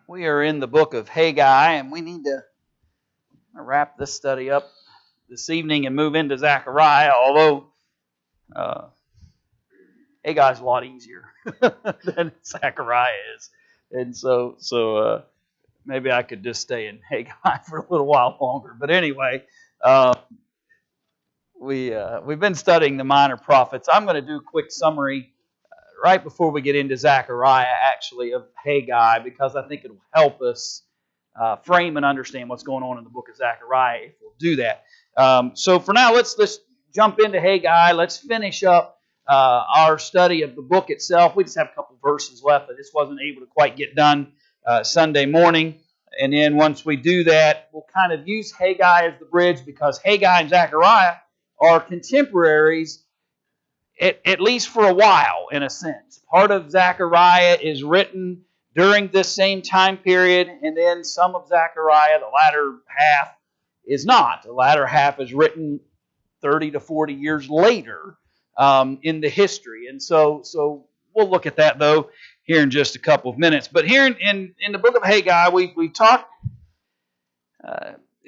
We are in the book of Haggai, and we need to wrap this study up this evening and move into Zechariah, although Haggai is a lot easier than Zechariah is. And so maybe I could just stay in Haggai for a little while longer. But anyway, we've been studying the minor prophets. I'm going to do a quick summary right before we get into Zechariah, actually, of Haggai, because I think it will help us frame and understand what's going on in the book of Zechariah if we'll do that. So for now, let's jump into Haggai. Let's finish up our study of the book itself. We just have a couple verses left. I just wasn't able to quite get done Sunday morning. And then once we do that, we'll kind of use Haggai as the bridge, because Haggai and Zechariah are contemporaries, at least for a while, in a sense. Part of Zechariah is written during this same time period, and then some of Zechariah, the latter half, is not. The latter half is written 30 to 40 years later in the history. And so we'll look at that, though, here in just a couple of minutes. But here in the book of Haggai, we've talked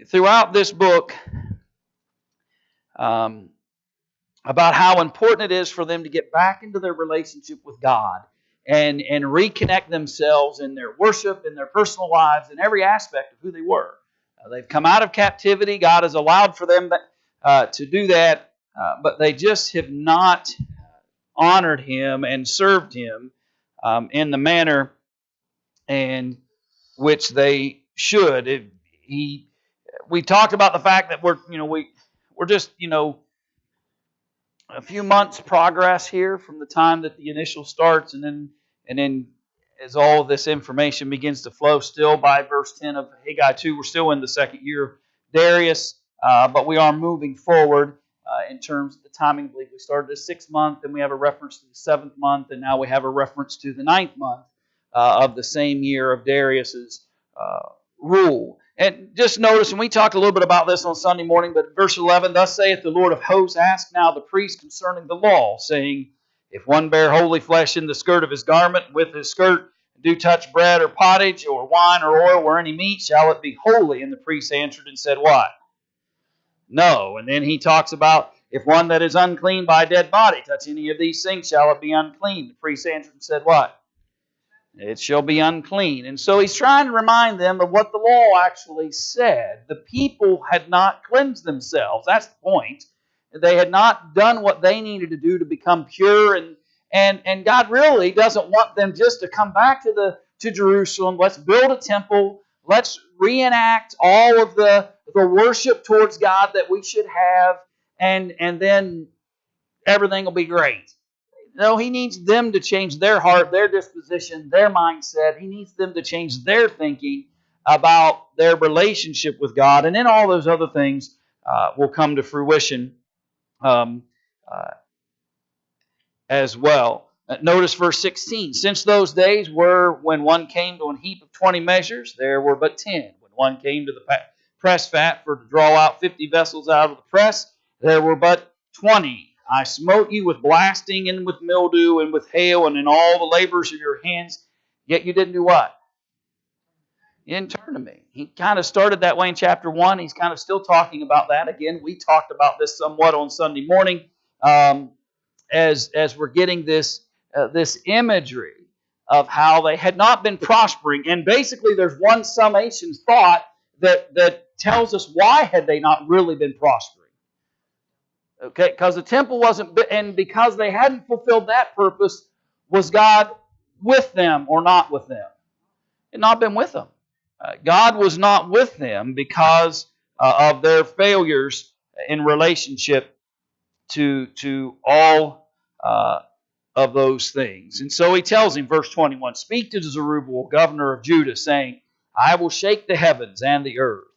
throughout this book about how important it is for them to get back into their relationship with God and reconnect themselves in their worship, in their personal lives, in every aspect of who they were. They've come out of captivity. God has allowed for them to do that, but they just have not honored Him and served Him in the manner in which they should. We talked about the fact that we're just a few months progress here from the time that the initial starts, and then as all of this information begins to flow, still by verse 10 of Haggai 2, we're still in the second year of Darius, but we are moving forward in terms of the timing. I believe we started the 6th month, and we have a reference to the 7th month, and now we have a reference to the 9th month of the same year of Darius's rule. And just notice, and we talked a little bit about this on Sunday morning, but verse 11, "Thus saith the Lord of hosts, ask now the priest concerning the law, saying, if one bear holy flesh in the skirt of his garment, with his skirt do touch bread or pottage, or wine or oil, or any meat, shall it be holy? And the priest answered and said, what? No." And then he talks about, if one that is unclean by a dead body touch any of these things, shall it be unclean? The priest answered and said, what? It shall be unclean. And so he's trying to remind them of what the law actually said. The people had not cleansed themselves. That's the point. They had not done what they needed to do to become pure. And God really doesn't want them just to come back to Jerusalem. Let's build a temple. Let's reenact all of the worship towards God that we should have. And then everything will be great. No, He needs them to change their heart, their disposition, their mindset. He needs them to change their thinking about their relationship with God. And then all those other things will come to fruition as well. Notice verse 16. Since those days were when one came to an heap of 20 measures, there were but 10. When one came to the press fat for to draw out 50 vessels out of the press, there were but 20. I smote you with blasting and with mildew and with hail and in all the labors of your hands, yet you didn't do what? You didn't turn to me. He kind of started that way in chapter 1. He's kind of still talking about that. Again, we talked about this somewhat on Sunday morning as we're getting this imagery of how they had not been prospering. And basically there's one summation thought that tells us why had they not really been prospering. Okay, because the temple wasn't, and because they hadn't fulfilled that purpose, was God with them or not with them? It had not been with them. God was not with them because of their failures in relationship to all of those things. And so he tells him, verse 21, "Speak to Zerubbabel, governor of Judah, saying, I will shake the heavens and the earth,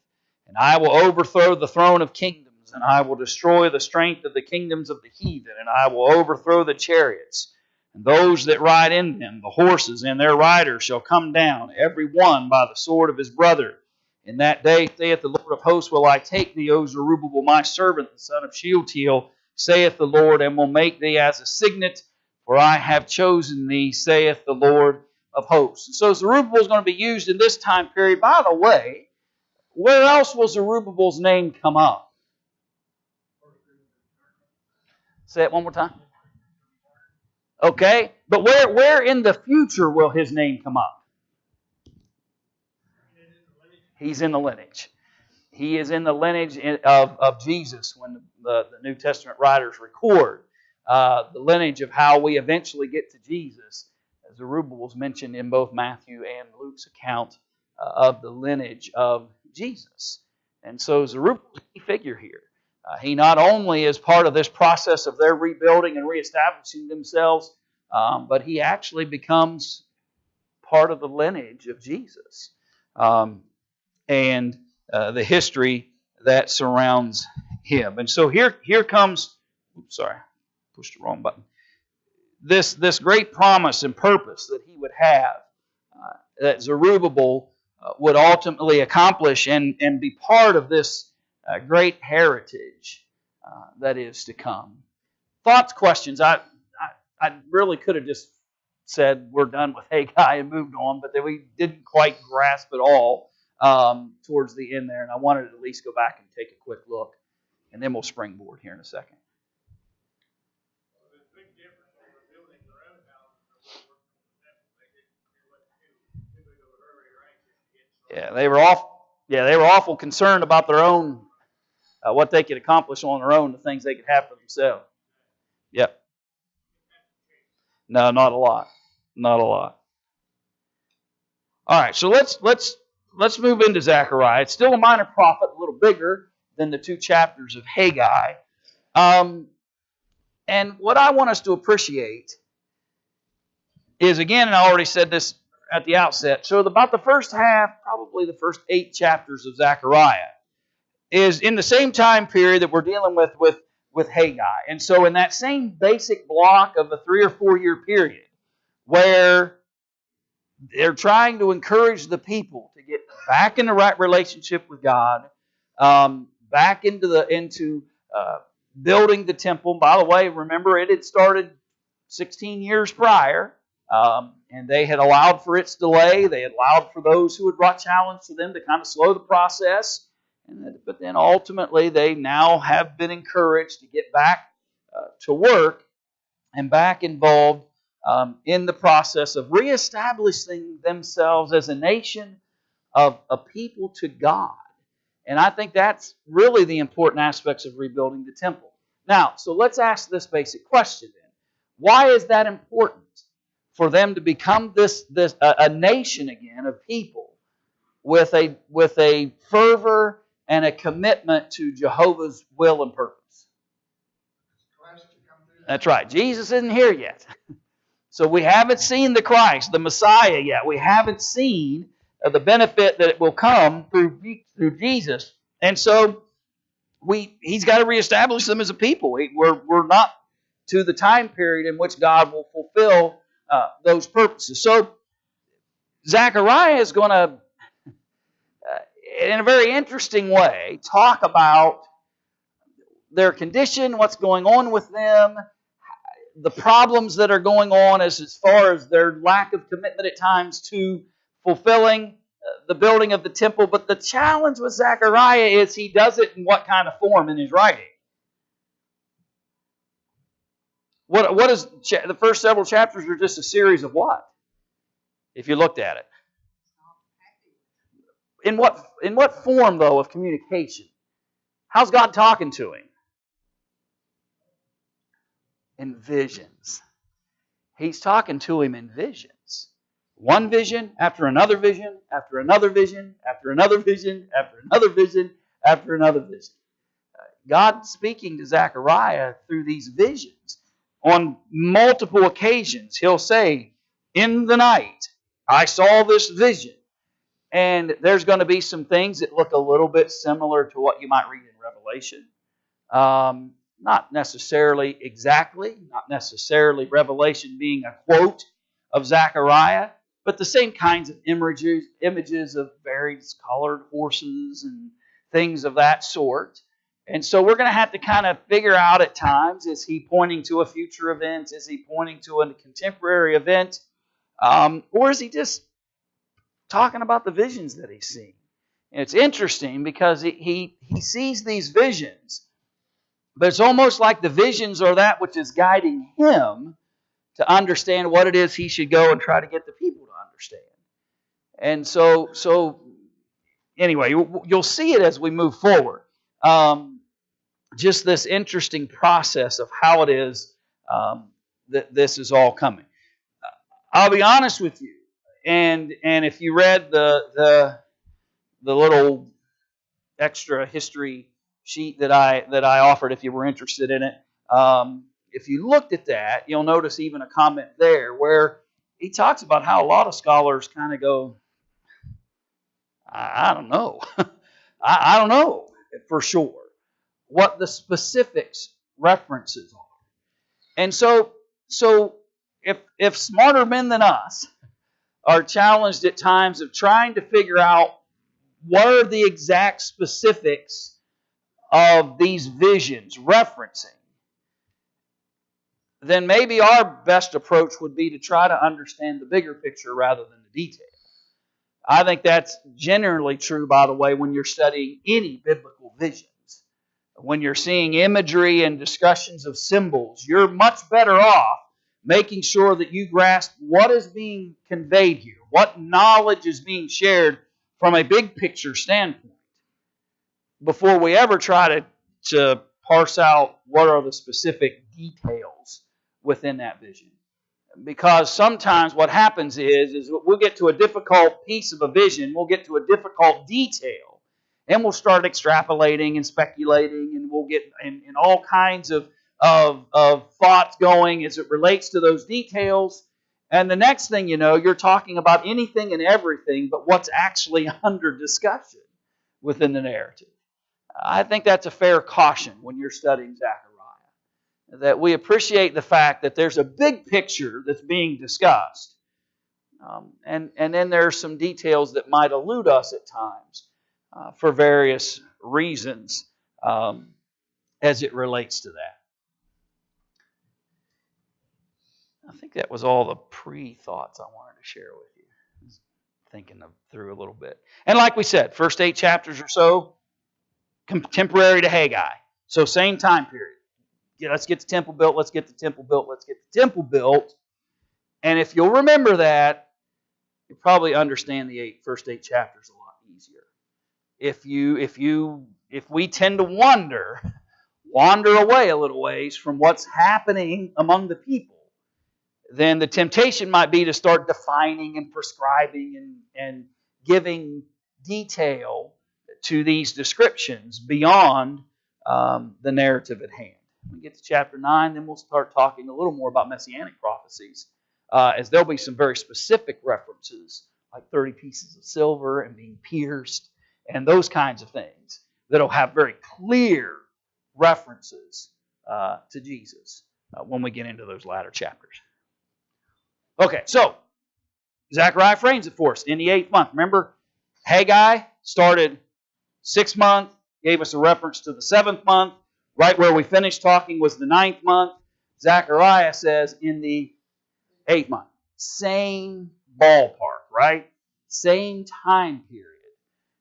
and I will overthrow the throne of kingdoms, and I will destroy the strength of the kingdoms of the heathen, and I will overthrow the chariots, and those that ride in them, the horses and their riders shall come down, every one by the sword of his brother. In that day, saith the Lord of hosts, will I take thee, O Zerubbabel, my servant, the son of Shealtiel, saith the Lord, and will make thee as a signet, for I have chosen thee, saith the Lord, of hosts. So Zerubbabel is going to be used in this time period. By the way, where else will Zerubbabel's name come up? Say it one more time. Okay, but where in the future will his name come up? He's in the lineage. He is in the lineage of Jesus when the New Testament writers record the lineage of how we eventually get to Jesus. Zerubbabel is mentioned in both Matthew and Luke's account of the lineage of Jesus. And so Zerubbabel is a key figure here. He not only is part of this process of their rebuilding and reestablishing themselves, but he actually becomes part of the lineage of Jesus. And the history that surrounds him. And so here comes, pushed the wrong button. This great promise and purpose that he would have, that Zerubbabel would ultimately accomplish and be part of this great heritage that is to come. Thoughts, questions? I really could have just said we're done with Haggai and moved on, but then we didn't quite grasp it all towards the end there, and I wanted to at least go back and take a quick look, and then we'll springboard here in a second. Yeah, they were awful concerned about their own, what they could accomplish on their own, the things they could have for themselves. Yep. No, not a lot. Not a lot. All right, so let's move into Zechariah. It's still a minor prophet, a little bigger than the 2 chapters of Haggai. And what I want us to appreciate is, again, and I already said this at the outset, so about the first half, probably the first 8 chapters of Zechariah, is in the same time period that we're dealing with Haggai. And so in that same basic block of a 3 or 4 year period, where they're trying to encourage the people to get back in the right relationship with God, back into building the temple. By the way, remember it had started 16 years prior, and they had allowed for its delay. They had allowed for those who had brought challenge to them to kind of slow the process. But then ultimately, they now have been encouraged to get back to work and back involved in the process of reestablishing themselves as a nation of a people to God. And I think that's really the important aspects of rebuilding the temple. Now, so let's ask this basic question then. Why is that important for them to become a nation again of people with a fervor and a commitment to Jehovah's will and purpose? That's right. Jesus isn't here yet. So we haven't seen the Christ, the Messiah yet. We haven't seen the benefit that will come through Jesus. And so He's got to reestablish them as a people. We're not to the time period in which God will fulfill those purposes. So Zechariah is going to, in a very interesting way, talk about their condition, what's going on with them, the problems that are going on as far as their lack of commitment at times to fulfilling the building of the temple. But the challenge with Zechariah is he does it in what kind of form in his writing? What is the first several chapters are just a series of what? If you looked at it. In what form, though, of communication? How's God talking to him? In visions. He's talking to him in visions. One vision after another vision, after another vision, after another vision, after another vision, after another vision. God speaking to Zechariah through these visions. On multiple occasions, he'll say, in the night, I saw this vision. And there's going to be some things that look a little bit similar to what you might read in Revelation. Not necessarily exactly, not necessarily Revelation being a quote of Zechariah, but the same kinds of images of various colored horses and things of that sort. And so we're going to have to kind of figure out at times, is he pointing to a future event? Is he pointing to a contemporary event? Or is he just talking about the visions that he's seeing? And it's interesting because he sees these visions, but it's almost like the visions are that which is guiding him to understand what it is he should go and try to get the people to understand. And so anyway, you'll see it as we move forward. Just this interesting process of how it is that this is all coming. I'll be honest with you, and if you read the little extra history sheet that I offered, if you were interested in it, if you looked at that, you'll notice even a comment there where he talks about how a lot of scholars kind of go, I don't know. I don't know for sure what the specifics references are. And so if smarter men than us are challenged at times of trying to figure out what are the exact specifics of these visions referencing, then maybe our best approach would be to try to understand the bigger picture rather than the detail. I think that's generally true, by the way, when you're studying any biblical visions. When you're seeing imagery and discussions of symbols, you're much better off making sure that you grasp what is being conveyed here, what knowledge is being shared from a big picture standpoint, before we ever try to parse out what are the specific details within that vision. Because sometimes what happens is we'll get to a difficult piece of a vision, we'll get to a difficult detail, and we'll start extrapolating and speculating, and we'll get in all kinds of thoughts going as it relates to those details. And the next thing you know, you're talking about anything and everything but what's actually under discussion within the narrative. I think that's a fair caution when you're studying Zechariah. That we appreciate the fact that there's a big picture that's being discussed. And then there are some details that might elude us at times for various reasons as it relates to that. I think that was all the pre-thoughts I wanted to share with you. Thinking through a little bit. And like we said, first 8 chapters or so, contemporary to Haggai. So same time period. Yeah, let's get the temple built, let's get the temple built, let's get the temple built. And if you'll remember that, you'll probably understand the first 8 chapters a lot easier. If we tend to wander away a little ways from what's happening among the people, then the temptation might be to start defining and prescribing and giving detail to these descriptions beyond the narrative at hand. When we get to chapter 9, then we'll start talking a little more about messianic prophecies, as there'll be some very specific references, like 30 pieces of silver and being pierced, and those kinds of things that'll have very clear references to Jesus when we get into those latter chapters. Okay, so Zechariah frames it for us in the 8th month. Remember, Haggai started 6th month, gave us a reference to the 7th month. Right where we finished talking was the 9th month. Zechariah says in the 8th month. Same ballpark, right? Same time period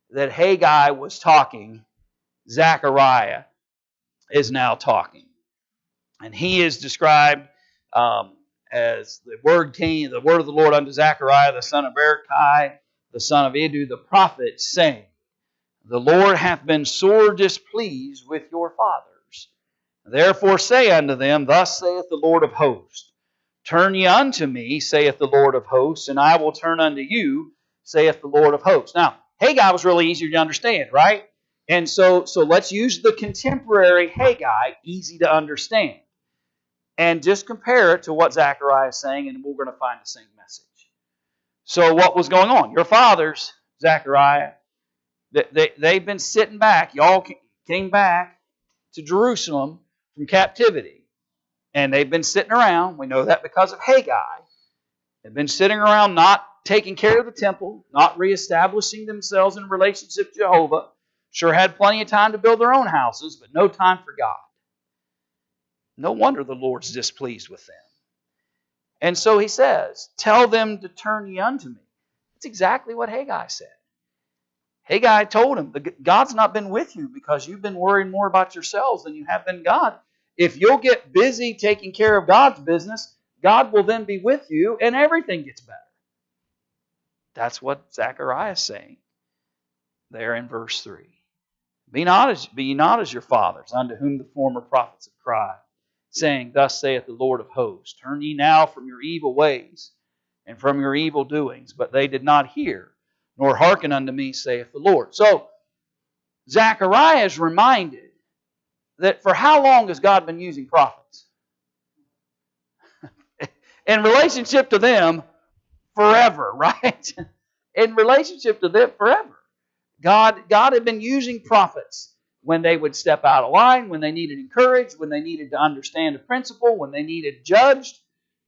that Haggai was talking, Zechariah is now talking. And he is described as the word of the Lord unto Zechariah, the son of Berechiah, the son of Iddo, the prophet, saying, The Lord hath been sore displeased with your fathers. Therefore say unto them, Thus saith the Lord of hosts, Turn ye unto me, saith the Lord of hosts, and I will turn unto you, saith the Lord of hosts. Now, Haggai was really easier to understand, right? And so let's use the contemporary Haggai, easy to understand, and just compare it to what Zechariah is saying, and we're going to find the same message. So what was going on? Your fathers, Zechariah, they've been sitting back. Y'all came back to Jerusalem from captivity. And they've been sitting around. We know that because of Haggai. They've been sitting around not taking care of the temple, not reestablishing themselves in relationship to Jehovah. Sure had plenty of time to build their own houses, but no time for God. No wonder the Lord's displeased with them. And so he says, tell them to turn ye unto me. That's exactly what Haggai said. Haggai told him, God's not been with you because you've been worrying more about yourselves than you have been God. If you'll get busy taking care of God's business, God will then be with you and everything gets better. That's what Zechariah is saying there in verse 3. Be ye not as your fathers, unto whom the former prophets have cried, saying, Thus saith the Lord of hosts, Turn ye now from your evil ways and from your evil doings. But they did not hear, nor hearken unto me, saith the Lord. So, Zechariah is reminded that for how long has God been using prophets? In relationship to them, forever, right? In relationship to them, forever. God had been using prophets when they would step out of line, when they needed encouraged, when they needed to understand a principle, when they needed judged.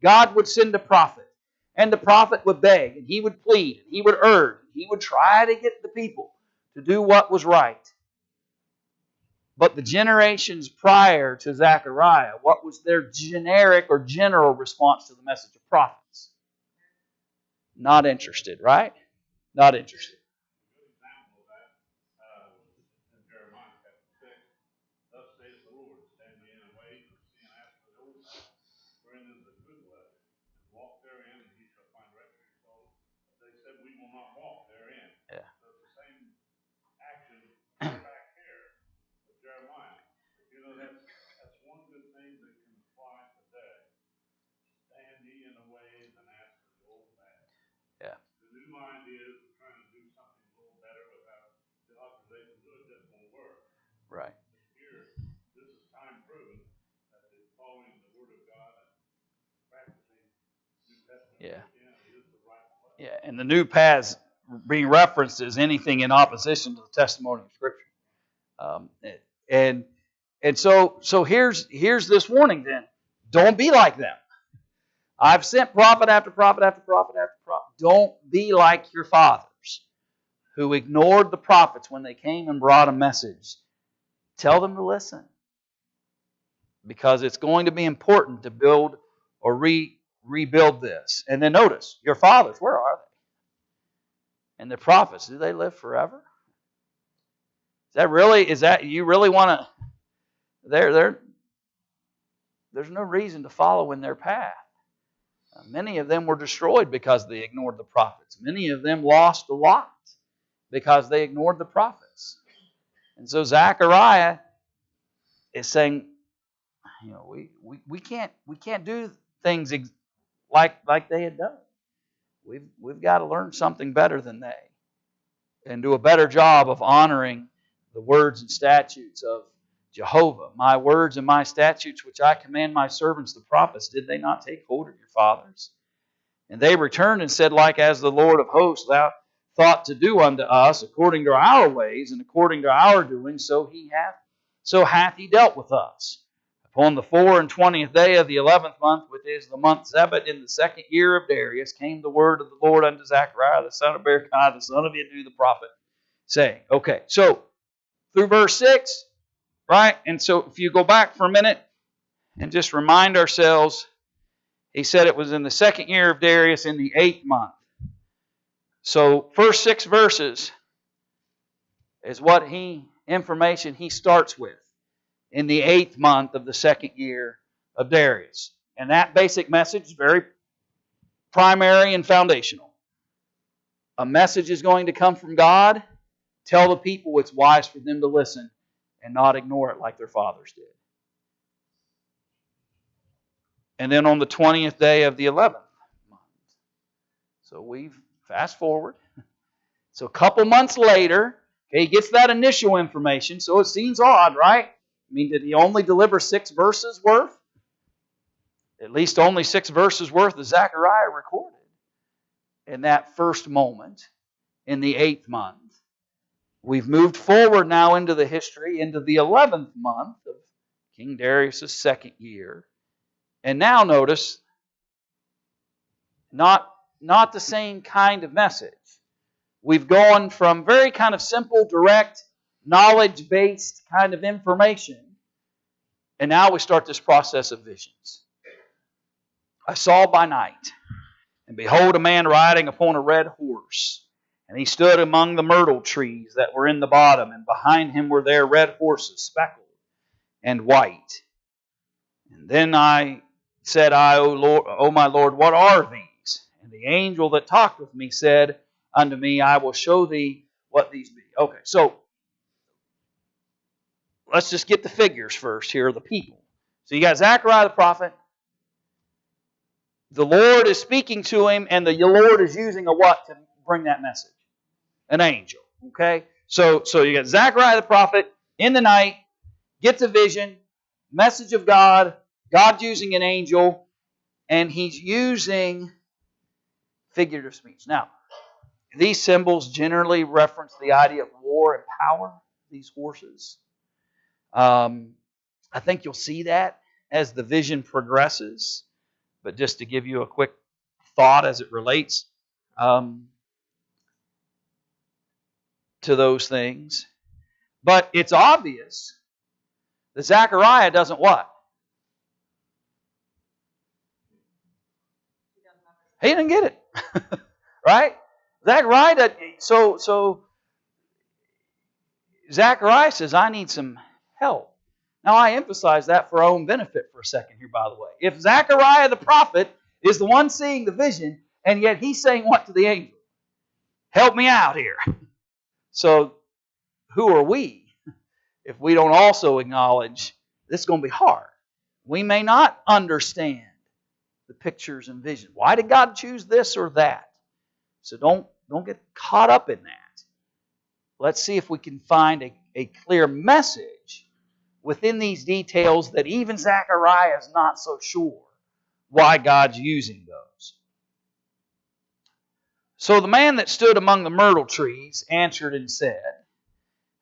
God would send a prophet. And the prophet would beg, and he would plead, and he would urge, and he would try to get the people to do what was right. But the generations prior to Zechariah, what was their generic or general response to the message of prophets? Not interested, right? Not interested. Right. Yeah. Yeah, and the new paths being referenced as anything in opposition to the testimony of Scripture. And so here's this warning then. Don't be like them. I've sent prophet after prophet after prophet after prophet. Don't be like your fathers who ignored the prophets when they came and brought a message. Tell them to listen. Because it's going to be important to build or rebuild this. And then notice, your fathers, where are they? And the prophets, do they live forever? You really want to, there's no reason to follow in their path. Many of them were destroyed because they ignored the prophets. Many of them lost a lot because they ignored the prophets. And so Zechariah is saying, we can't do things like they had done. We've got to learn something better than they, and do a better job of honoring the words and statutes of Jehovah. My words and my statutes which I command my servants the prophets, did they not take hold of your fathers? And they returned and said, Like as the Lord of hosts thou thought to do unto us, according to our ways and according to our doing, so hath he dealt with us. Upon the 24th day of the 11th month, which is the month Zebed, in the 2nd year of Darius, came the word of the Lord unto Zechariah, the son of Berechiah, the son of Iddo the prophet, saying, okay, so through verse 6, right? And so if you go back for a minute and just remind ourselves, he said it was in the 2nd year of Darius in the 8th month. So first 6 verses is what information he starts with. In the 8th month of the 2nd year of Darius. And that basic message is very primary and foundational. A message is going to come from God. Tell the people it's wise for them to listen and not ignore it like their fathers did. And then on the 20th day of the 11th month. So we've fast forward. So a couple months later, he gets that initial information. So it seems odd, right? I mean, did he only deliver 6 verses worth? At least only 6 verses worth of Zechariah recorded in that first moment in the 8th month. We've moved forward now into the history, into the 11th month of King Darius' 2nd year. And now notice, not the same kind of message. We've gone from very kind of simple, direct, knowledge-based kind of information, and now we start this process of visions. I saw by night, and behold, a man riding upon a red horse. And he stood among the myrtle trees that were in the bottom, and behind him were there red horses, speckled and white. And then said I, O Lord, O my Lord, what are these? And the angel that talked with me said unto me, I will show thee what these be. Okay, so let's just get the figures first here, the people. So you got Zechariah the prophet. The Lord is speaking to him, and the Lord is using a what to bring that message? An angel. Okay? So you got Zechariah the prophet in the night, gets a vision, message of God, God's using an angel, and he's using figurative speech. Now, these symbols generally reference the idea of war and power, these horses. I think you'll see that as the vision progresses. But just to give you a quick thought as it relates to those things. But it's obvious that Zechariah doesn't what? He didn't get it. Right? Zechariah, so Zechariah says, I need some help. Now, I emphasize that for our own benefit for a second here, by the way. If Zechariah the prophet is the one seeing the vision, and yet he's saying what to the angel? Help me out here. So, who are we if we don't also acknowledge this is going to be hard? We may not understand the pictures and vision. Why did God choose this or that? So don't get caught up in that. Let's see if we can find a clear message within these details that even Zechariah is not so sure why God's using those. So the man that stood among the myrtle trees answered and said,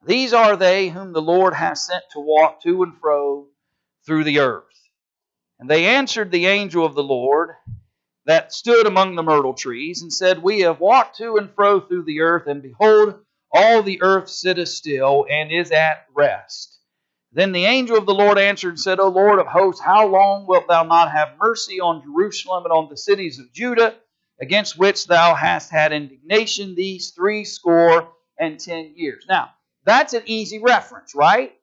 These are they whom the Lord hath sent to walk to and fro through the earth. And they answered the angel of the Lord that stood among the myrtle trees, and said, We have walked to and fro through the earth, and behold, all the earth sitteth still, and is at rest. Then the angel of the Lord answered and said, O Lord of hosts, how long wilt thou not have mercy on Jerusalem and on the cities of Judah, against which thou hast had indignation these 70 years? Now, that's an easy reference, right?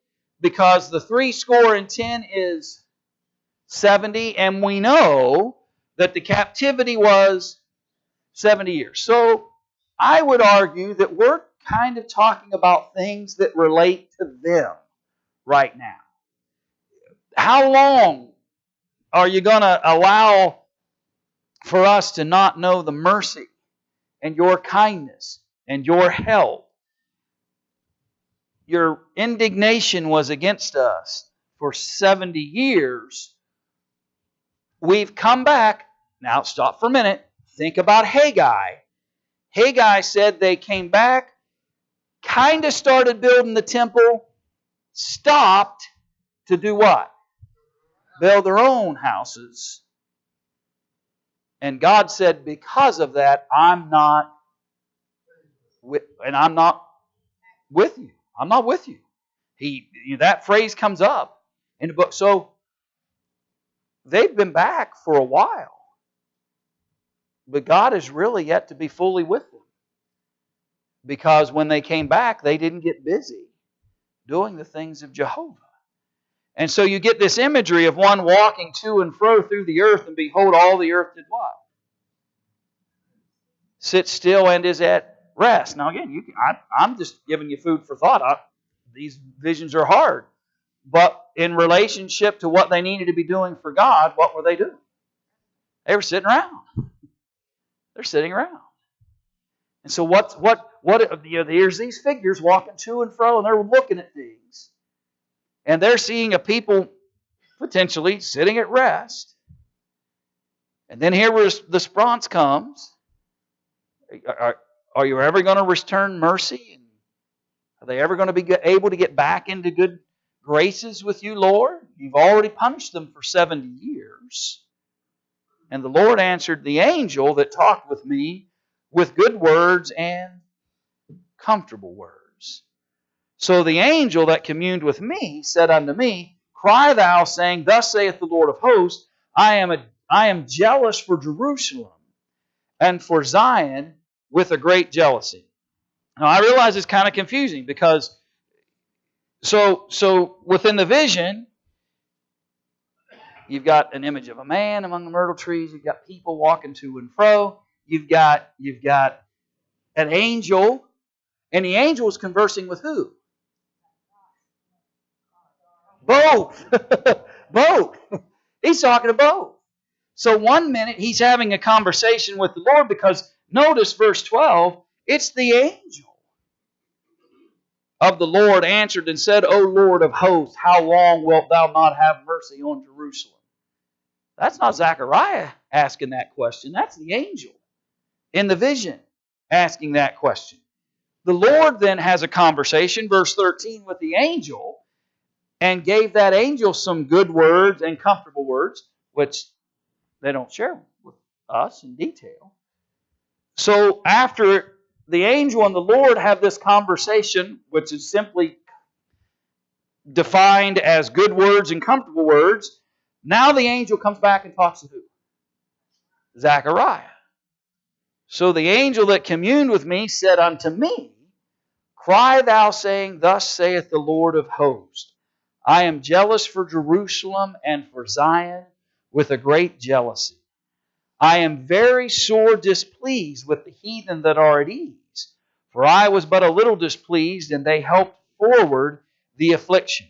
Because the 70 is 70, and we know that the captivity was 70 years. So I would argue that we're kind of talking about things that relate to them right now. How long are you going to allow for us to not know the mercy and your kindness and your help? Your indignation was against us for 70 years. We've come back. Now stop for a minute. Think about Haggai. Haggai said they came back, kind of started building the temple, stopped to do what? Build their own houses. And God said, because of that, I'm not with you. I'm not with you. That phrase comes up in the book. So they've been back for a while. But God is really yet to be fully with them. Because when they came back, they didn't get busy doing the things of Jehovah. And so you get this imagery of one walking to and fro through the earth, and behold, all the earth did what? Sit still and is at rest. Now again, I'm just giving you food for thought. These visions are hard. But in relationship to what they needed to be doing for God, what were they doing? They were sitting around. They're sitting around. And so here's these figures walking to and fro, and they're looking at things. And they're seeing a people potentially sitting at rest. And then here the response comes. Are you ever going to return mercy? Are they ever going to be able to get back into good graces with you, Lord? You've already punished them for 70 years. And the Lord answered the angel that talked with me with good words and comfortable words. So the angel that communed with me said unto me, Cry thou, saying, Thus saith the Lord of hosts, I am I am jealous for Jerusalem and for Zion with a great jealousy. Now I realize it's kind of confusing because so within the vision, you've got an image of a man among the myrtle trees. You've got people walking to and fro. You've got an angel, and the angel is conversing with who? Both. Both. He's talking to both. So one minute he's having a conversation with the Lord because notice verse 12, it's the angel of the Lord answered and said, O Lord of hosts, how long wilt thou not have mercy on Jerusalem? That's not Zechariah asking that question. That's the angel in the vision asking that question. The Lord then has a conversation, verse 13, with the angel and gave that angel some good words and comfortable words, which they don't share with us in detail. So after the angel and the Lord have this conversation, which is simply defined as good words and comfortable words, now the angel comes back and talks to who? Zechariah. So the angel that communed with me said unto me, Cry thou, saying, Thus saith the Lord of hosts, I am jealous for Jerusalem and for Zion with a great jealousy. I am very sore displeased with the heathen that are at ease, for I was but a little displeased, and they helped forward the affliction.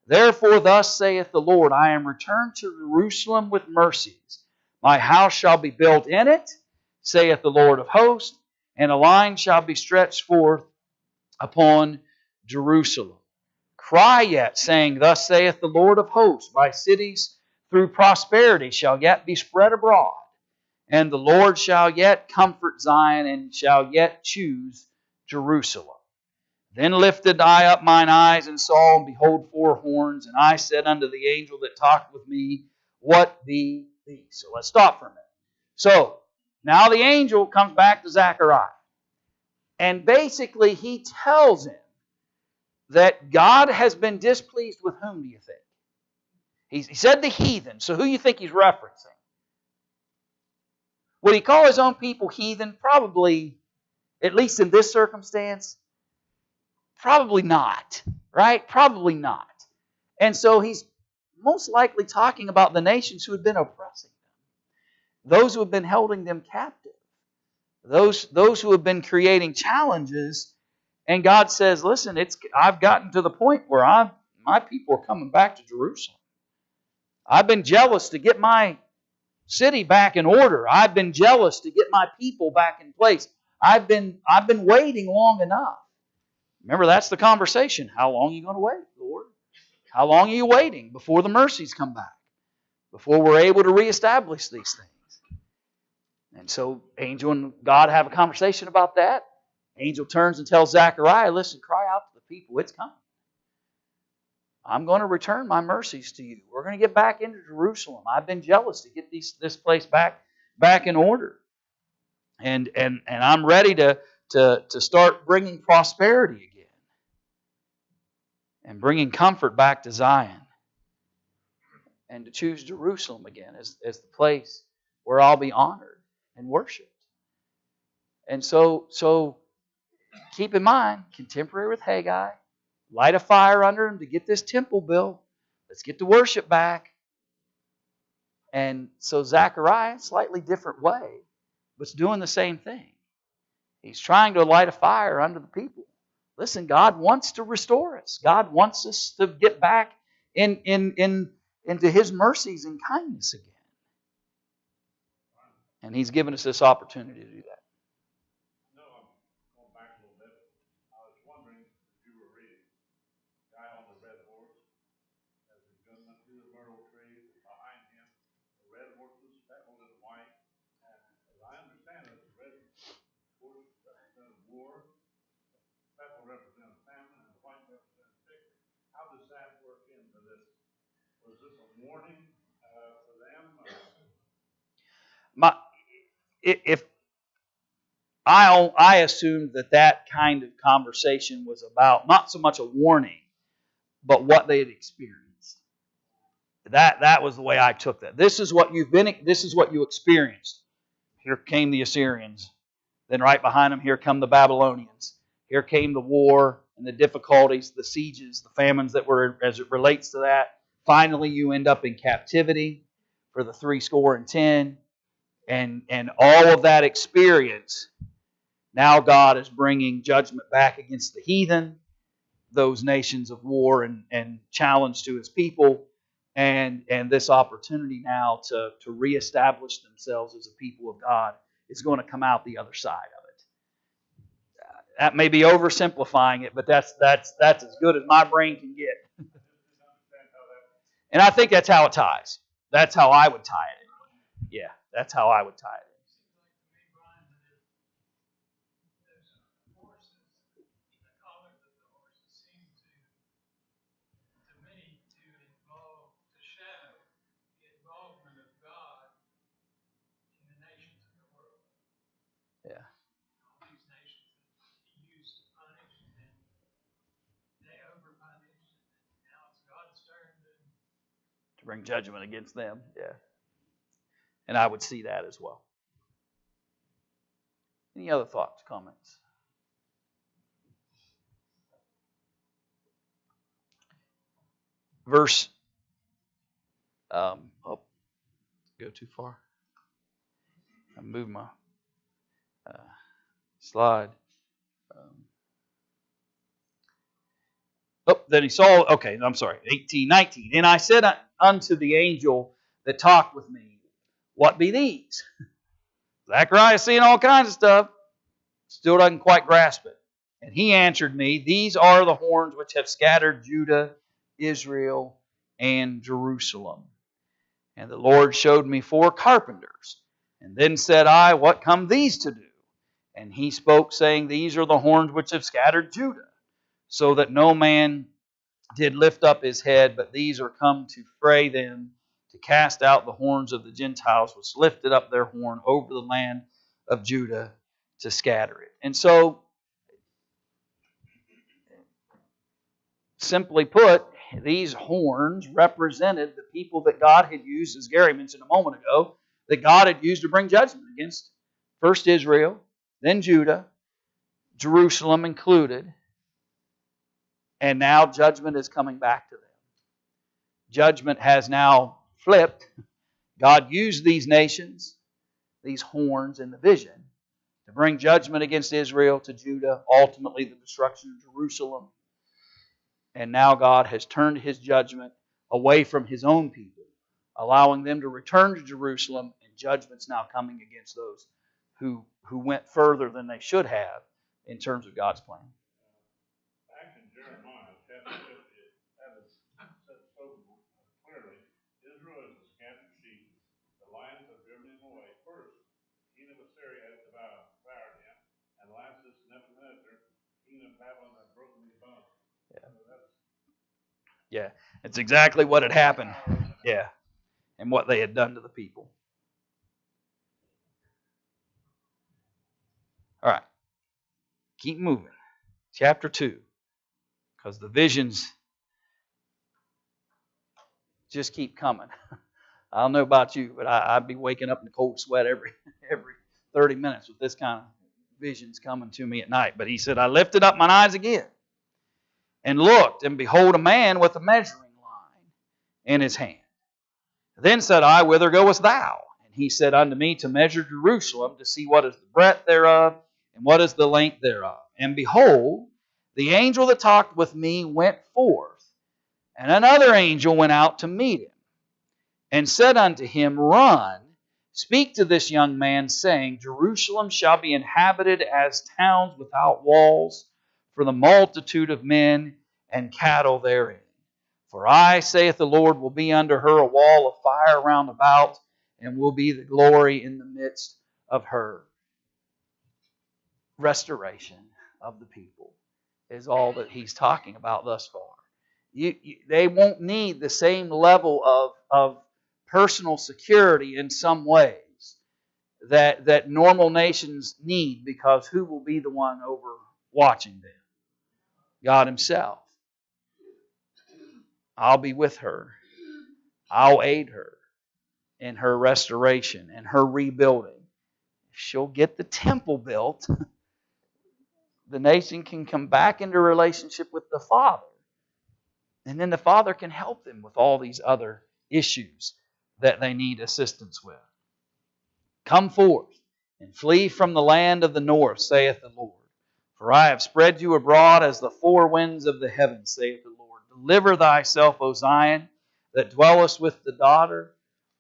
Therefore thus saith the Lord, I am returned to Jerusalem with mercies. My house shall be built in it, saith the Lord of hosts, and a line shall be stretched forth upon Jerusalem. Cry yet, saying, Thus saith the Lord of hosts, My cities through prosperity shall yet be spread abroad, and the Lord shall yet comfort Zion, and shall yet choose Jerusalem. Then lifted I up mine eyes, and saw, and behold, 4 horns. And I said unto the angel that talked with me, What be these? So let's stop for a minute. So, now the angel comes back to Zechariah. And basically he tells him that God has been displeased with whom, do you think? He said the heathen. So who do you think he's referencing? Would he call his own people heathen? Probably, at least in this circumstance, probably not. Right? Probably not. And so he's most likely talking about the nations who had been oppressing them. Those who have been holding them captive. Those who have been creating challenges. And God says, listen, I've gotten to the point where my people are coming back to Jerusalem. I've been jealous to get my city back in order. I've been jealous to get my people back in place. I've been waiting long enough. Remember, that's the conversation. How long are you going to wait, Lord? How long are you waiting before the mercies come back? Before we're able to reestablish these things? And so angel and God have a conversation about that. Angel turns and tells Zechariah, listen, cry out to the people. It's coming. I'm going to return my mercies to you. We're going to get back into Jerusalem. I've been jealous to get this place back in order. And I'm ready to start bringing prosperity again. And bringing comfort back to Zion. And to choose Jerusalem again as the place where I'll be honored and worshipped. And so keep in mind, contemporary with Haggai, light a fire under him to get this temple built. Let's get the worship back. And so Zechariah, slightly different way, but doing the same thing. He's trying to light a fire under the people. Listen, God wants to restore us. God wants us to get back into His mercies and kindness again. And He's given us this opportunity to do that. If I assumed that kind of conversation was about not so much a warning, but what they had experienced. That was the way I took that. This is what this is what you experienced. Here came the Assyrians. Then right behind them, here come the Babylonians. Here came the war and the difficulties, the sieges, the famines that were as it relates to that. Finally, you end up in captivity for the 70. And all of that experience, now God is bringing judgment back against the heathen, those nations of war and challenge to His people, and this opportunity now to reestablish themselves as a people of God is going to come out the other side of it. That may be oversimplifying it, but that's as good as my brain can get. And I think that's how it ties. That's how I would tie it in. Yeah, that's how I would tie it in. Yeah. To bring judgment against them. Yeah. And I would see that as well. Any other thoughts, comments? Verse, go too far. I moved my slide. Then he saw, okay, I'm sorry, 18, 19. And I said unto the angel that talked with me, what be these? Zechariah seeing all kinds of stuff, still doesn't quite grasp it. And he answered me, these are the horns which have scattered Judah, Israel, and Jerusalem. And the Lord showed me 4 carpenters. And then said I, what come these to do? And he spoke, saying, these are the horns which have scattered Judah, so that no man did lift up his head, but these are come to fray them, to cast out the horns of the Gentiles, which lifted up their horn over the land of Judah, to scatter it. And so, simply put, these horns represented the people that God had used, as Gary mentioned a moment ago, that God had used to bring judgment against first Israel, then Judah, Jerusalem included, and now judgment is coming back to them. Judgment has now flipped. God used these nations, these horns in the vision, to bring judgment against Israel, to Judah, ultimately the destruction of Jerusalem. And now God has turned His judgment away from His own people, allowing them to return to Jerusalem, and judgment's now coming against those who went further than they should have in terms of God's plan. Back in Jeremiah chapter 50, that is said so clearly, Israel is a scattered sheep. The lions have driven him away. First, the king of Assyria has devoured him, and last is Nebuchadnezzar, king of Babylon, has broken his bones. Yeah, it's exactly what had happened. Yeah, and what they had done to the people. All right, keep moving. Chapter 2, because the visions just keep coming. I don't know about you, but I'd be waking up in a cold sweat every 30 minutes with this kind of visions coming to me at night. But he said, I lifted up mine eyes again and looked, and behold, a man with a measuring line in his hand. Then said I, whither goest thou? And he said unto me, to measure Jerusalem, to see what is the breadth thereof, and what is the length thereof. And behold, the angel that talked with me went forth, and another angel went out to meet him, and said unto him, run, speak to this young man, saying, Jerusalem shall be inhabited as towns without walls, for the multitude of men and cattle therein. For I, saith the Lord, will be unto her a wall of fire round about, and will be the glory in the midst of her. Restoration of the people is all that he's talking about thus far. They won't need the same level of personal security in some ways that normal nations need, because who will be the one over watching them? God Himself. I'll be with her, I'll aid her in her restoration and her rebuilding. If she'll get the temple built, the nation can come back into relationship with the Father. And then the Father can help them with all these other issues that they need assistance with. Come forth and flee from the land of the north, saith the Lord. For I have spread you abroad as the four winds of the heavens, saith the Lord. Deliver thyself, O Zion, that dwellest with the daughter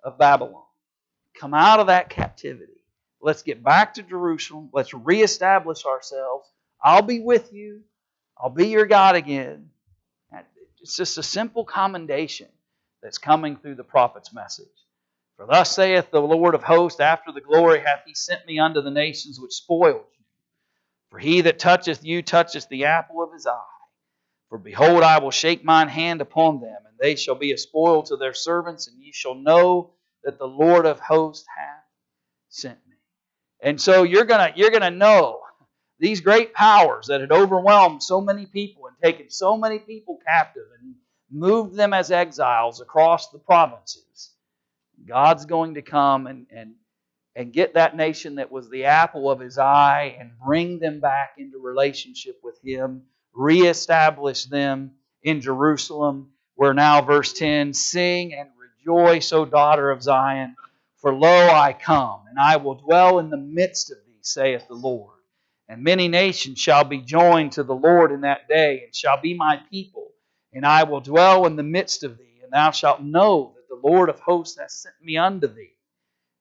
of Babylon. Come out of that captivity. Let's get back to Jerusalem. Let's reestablish ourselves. I'll be with you. I'll be your God again. It's just a simple commendation that's coming through the prophet's message. For thus saith the Lord of hosts, after the glory hath he sent me unto the nations which spoiled you. For he that toucheth you toucheth the apple of his eye. For behold, I will shake mine hand upon them, and they shall be a spoil to their servants, and ye shall know that the Lord of hosts hath sent me. And so you're gonna know these great powers that had overwhelmed so many people and taken so many people captive and moved them as exiles across the provinces. God's going to come and get that nation that was the apple of his eye and bring them back into relationship with him, reestablish them in Jerusalem, where now, verse 10, sing and rejoice, O daughter of Zion, for lo, I come, and I will dwell in the midst of thee, saith the Lord. And many nations shall be joined to the Lord in that day, and shall be my people, and I will dwell in the midst of thee, and thou shalt know that the Lord of hosts hath sent me unto thee.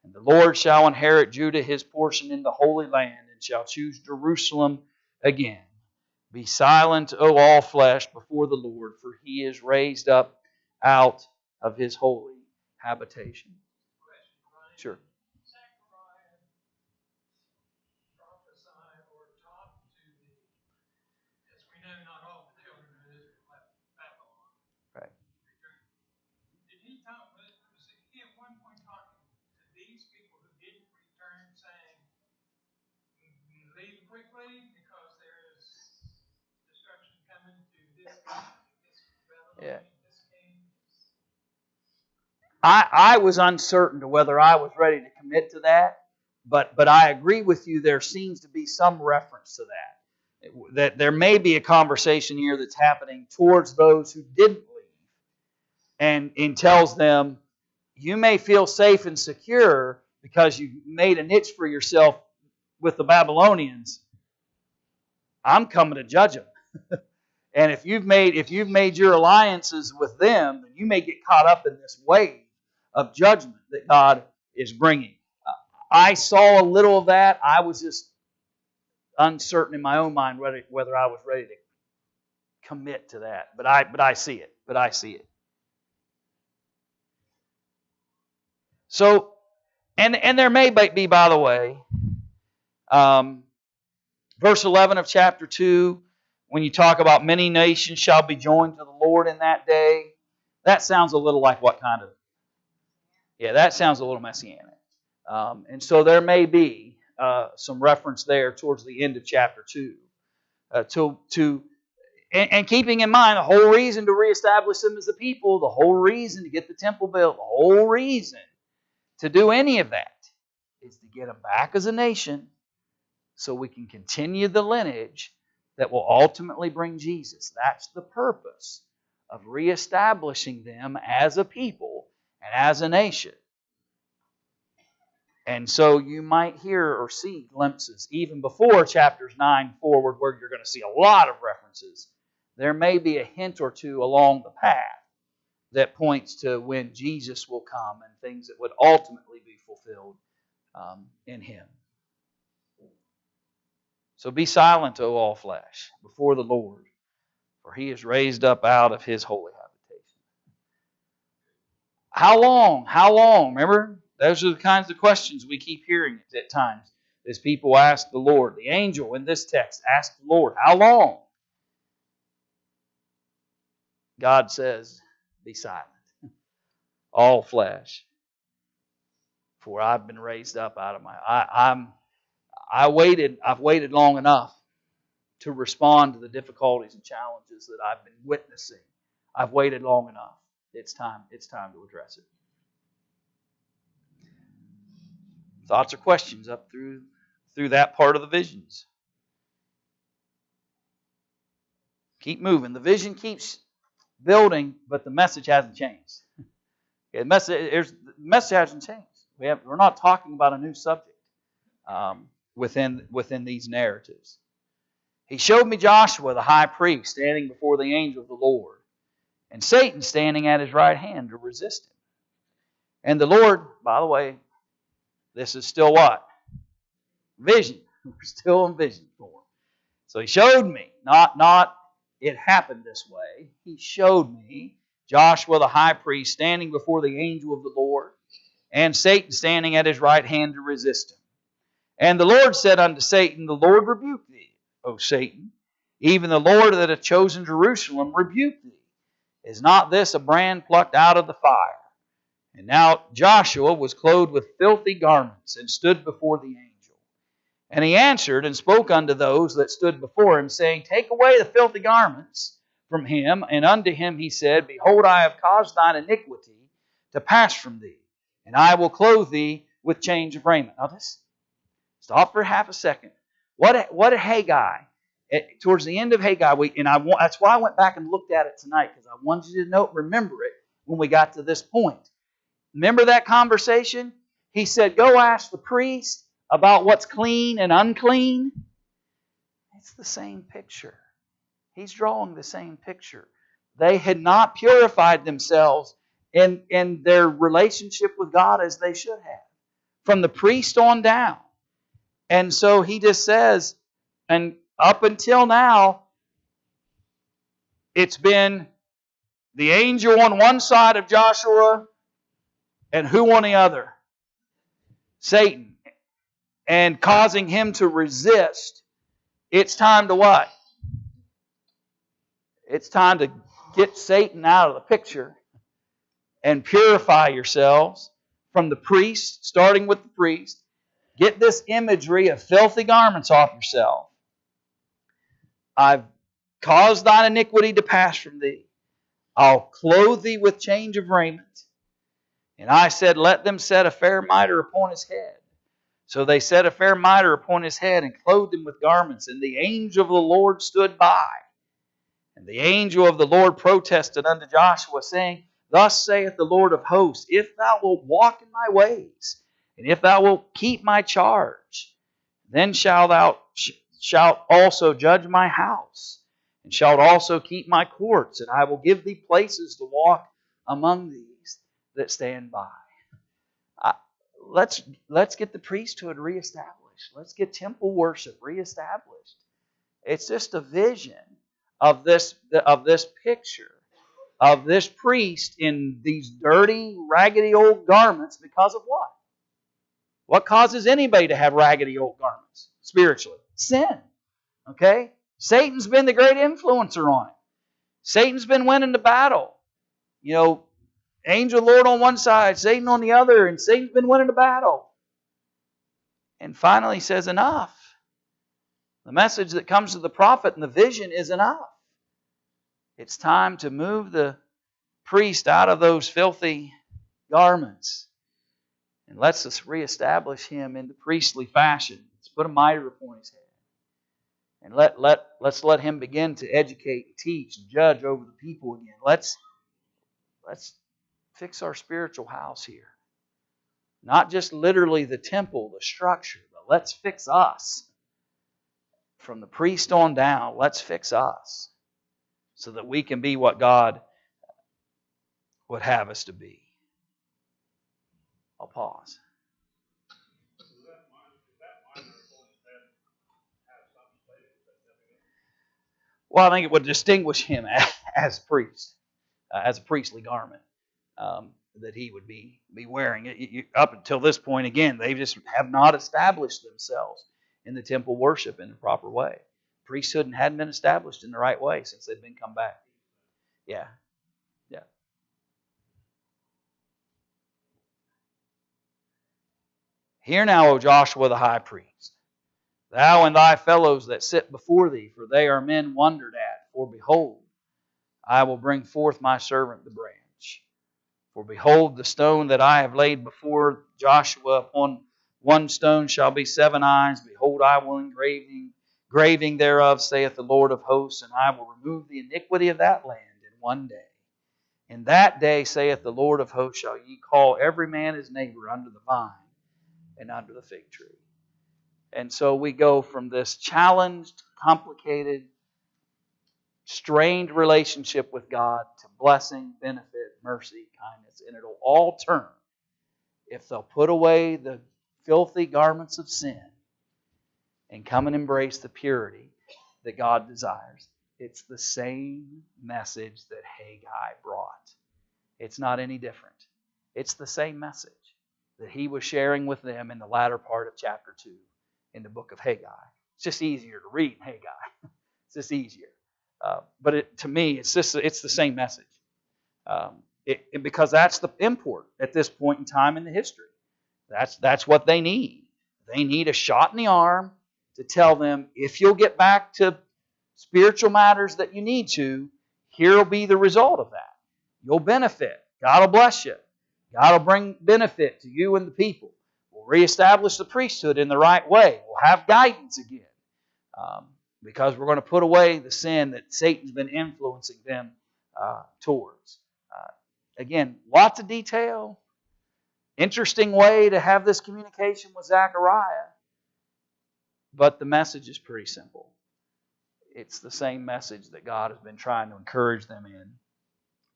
And the Lord shall inherit Judah his portion in the Holy Land, and shall choose Jerusalem again. Be silent, O all flesh, before the Lord, for he is raised up out of his holy habitation. Sure. Zechariah prophesied or talked to the, as we know, not all the children of Israel left Babylon. Right. Did he talk, was he at one point talking to these people who didn't return, saying, leave quickly because there is destruction coming to this Babylon, this king? I was uncertain to whether I was ready to commit to that, but I agree with you. There seems to be some reference to that. That there may be a conversation here that's happening towards those who didn't leave, and tells them, you may feel safe and secure because you made a niche for yourself with the Babylonians. I'm coming to judge them. And if you've made your alliances with them, then you may get caught up in this wave of judgment that God is bringing. I saw a little of that. I was just uncertain in my own mind whether I was ready to commit to that. But I see it. But I see it. So, and there may be, by the way, verse 11 of chapter 2, when you talk about many nations shall be joined to the Lord in that day, that sounds a little like what kind of? Yeah, that sounds a little messianic. And so there may be some reference there towards the end of chapter 2. And keeping in mind the whole reason to reestablish them as a people, the whole reason to get the temple built, the whole reason to do any of that is to get them back as a nation so we can continue the lineage that will ultimately bring Jesus. That's the purpose of reestablishing them as a people and as a nation. And so you might hear or see glimpses, even before chapters 9 forward, where you're going to see a lot of references. There may be a hint or two along the path that points to when Jesus will come and things that would ultimately be fulfilled in Him. So be silent, O all flesh, before the Lord, for He is raised up out of His holy habitation. How long? How long? Remember, those are the kinds of questions we keep hearing at times as people ask the Lord. The angel in this text asked the Lord, how long? God says, be silent, all flesh, for I've been raised up out of my... I've waited long enough to respond to the difficulties and challenges that I've been witnessing. I've waited long enough. It's time to address it. Thoughts or questions up through that part of the visions? Keep moving. The vision keeps building, but the message hasn't changed. Okay, the message hasn't changed. We're not talking about a new subject within these narratives. He showed me Joshua, the high priest, standing before the angel of the Lord, and Satan standing at his right hand to resist him. And the Lord, by the way, this is still what? Vision. We're still in vision form. So he showed me, not it happened this way. He showed me Joshua the high priest standing before the angel of the Lord, and Satan standing at his right hand to resist him. And the Lord said unto Satan, the Lord rebuke thee, O Satan. Even the Lord that hath chosen Jerusalem rebuke thee. Is not this a brand plucked out of the fire? And now Joshua was clothed with filthy garments, and stood before the angel. And he answered and spoke unto those that stood before him, saying, Take away the filthy garments from him. And unto him he said, Behold, I have caused thine iniquity to pass from thee, and I will clothe thee with change of raiment. Now just stop for half a second. What did Haggai, towards the end of Haggai, that's why I went back and looked at it tonight, because I wanted you to remember it when we got to this point. Remember that conversation? He said, Go ask the priest about what's clean and unclean. It's the same picture. He's drawing the same picture. They had not purified themselves in their relationship with God as they should have, from the priest on down. And so he just says, and up until now, it's been the angel on one side of Joshua, and who on the other? Satan. And causing him to resist. It's time to what? It's time to get Satan out of the picture and purify yourselves from the priest, starting with the priest. Get this imagery of filthy garments off yourself. I've caused thine iniquity to pass from thee. I'll clothe thee with change of raiment. And I said, Let them set a fair mitre upon his head. So they set a fair mitre upon his head, and clothed him with garments. And the angel of the Lord stood by. And the angel of the Lord protested unto Joshua, saying, Thus saith the Lord of hosts, If thou wilt walk in my ways, and if thou wilt keep my charge, then shalt thou also judge my house, and shalt also keep my courts, and I will give thee places to walk among these that stand by. Let's get the priesthood reestablished. Let's get temple worship reestablished. It's just a vision of this picture of this priest in these dirty, raggedy old garments because of what? What causes anybody to have raggedy old garments spiritually? Sin. Okay? Satan's been the great influencer on it. Satan's been winning the battle. Angel of the Lord on one side, Satan on the other, and Satan's been winning the battle. And finally he says, enough. The message that comes to the prophet and the vision is enough. It's time to move the priest out of those filthy garments. And let's reestablish him in the priestly fashion. Let's put a mitre upon his head. And let's let him begin to educate, and teach, and judge over the people again. Let's fix our spiritual house here. Not just literally the temple, the structure, but let's fix us. From the priest on down, let's fix us so that we can be what God would have us to be. I'll pause. Well, I think it would distinguish him as priest, as a priestly garment. That he would be wearing. Up until this point, again, they just have not established themselves in the temple worship in the proper way. Priesthood hadn't been established in the right way since they'd been come back. Yeah. Hear now, O Joshua the high priest, thou and thy fellows that sit before thee, for they are men wondered at. For behold, I will bring forth my servant the branch. For behold, the stone that I have laid before Joshua, upon one stone shall be 7 eyes. Behold, I will engraving thereof, saith the Lord of hosts, and I will remove the iniquity of that land in one day. In that day, saith the Lord of hosts, shall ye call every man his neighbor under the vine and under the fig tree. And so we go from this challenged, complicated, strained relationship with God to blessing, benefit, mercy, kindness. And it'll all turn if they'll put away the filthy garments of sin and come and embrace the purity that God desires. It's the same message that Haggai brought. It's not any different. It's the same message that he was sharing with them in the latter part of chapter 2 in the book of Haggai. It's just easier to read Haggai. It's just easier. But to me, it's the same message. Because that's the import at this point in time in the history. That's what they need. They need a shot in the arm to tell them, if you'll get back to spiritual matters that you need to, here will be the result of that. You'll benefit. God will bless you. God will bring benefit to you and the people. We'll reestablish the priesthood in the right way. We'll have guidance again. Because we're going to put away the sin that Satan's been influencing them towards. Again, lots of detail. Interesting way to have this communication with Zechariah. But the message is pretty simple. It's the same message that God has been trying to encourage them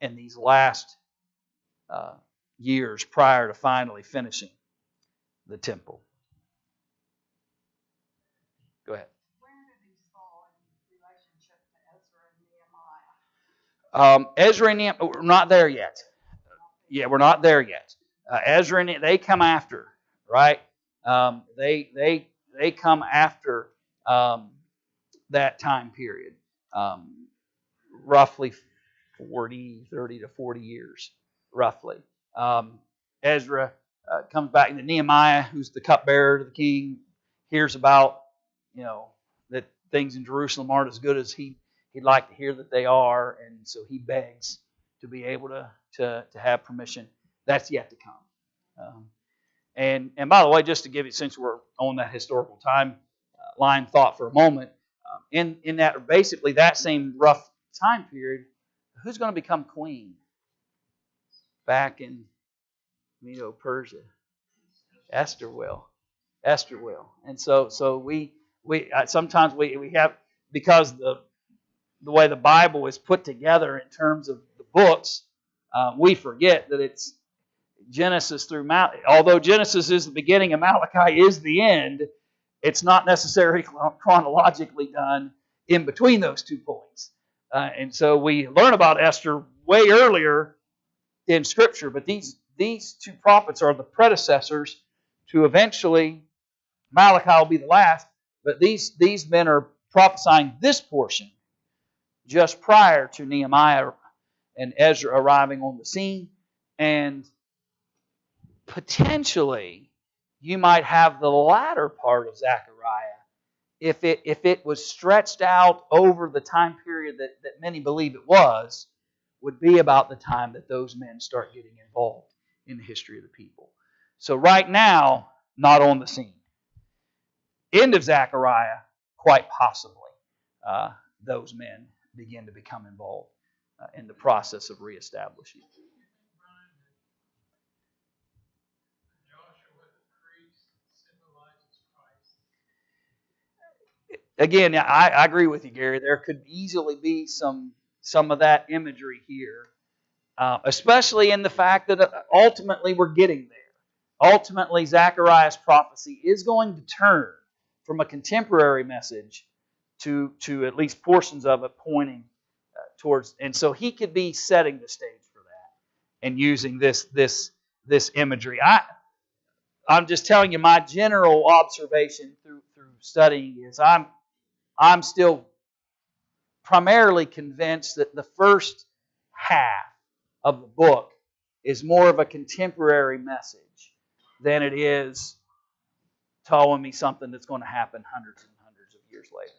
in these last years prior to finally finishing the temple. Go ahead. Where did these fall in relationship to Ezra and Nehemiah? Ezra and Nehemiah, we're not there yet. Yeah, we're not there yet. Ezra and Nehemiah, they come after, right? They come after that time period, roughly 30 to 40 years, roughly. Ezra comes back into Nehemiah, who's the cupbearer to the king, hears about, that things in Jerusalem aren't as good as he'd like to hear that they are, and so he begs to be able to have permission. That's yet to come. And by the way, just to give you, since we're on that historical timeline thought for a moment, in that basically that same rough time period, who's going to become queen back in Persia? Esther will. And so we sometimes we have, because the way the Bible is put together in terms of the books, we forget that it's Genesis through Malachi. Although Genesis is the beginning and Malachi is the end, it's not necessarily chronologically done in between those 2 points. And so we learn about Esther way earlier in Scripture, but these 2 prophets are the predecessors to eventually Malachi will be the last, but these men are prophesying this portion just prior to Nehemiah and Ezra arriving on the scene. And potentially, you might have the latter part of Zechariah if it was stretched out over the time period that many believe it was, would be about the time that those men start getting involved in the history of the people. So right now, not on the scene. End of Zechariah, quite possibly, those men begin to become involved in the process of reestablishing. Again, I agree with you, Gary. There could easily be some of that imagery here, especially in the fact that ultimately we're getting there. Ultimately, Zechariah's prophecy is going to turn from a contemporary message to at least portions of it pointing towards, and so he could be setting the stage for that and using this imagery. I'm just telling you my general observation through studying is I'm still primarily convinced that the first half of the book is more of a contemporary message than it is telling me something that's going to happen hundreds and hundreds of years later.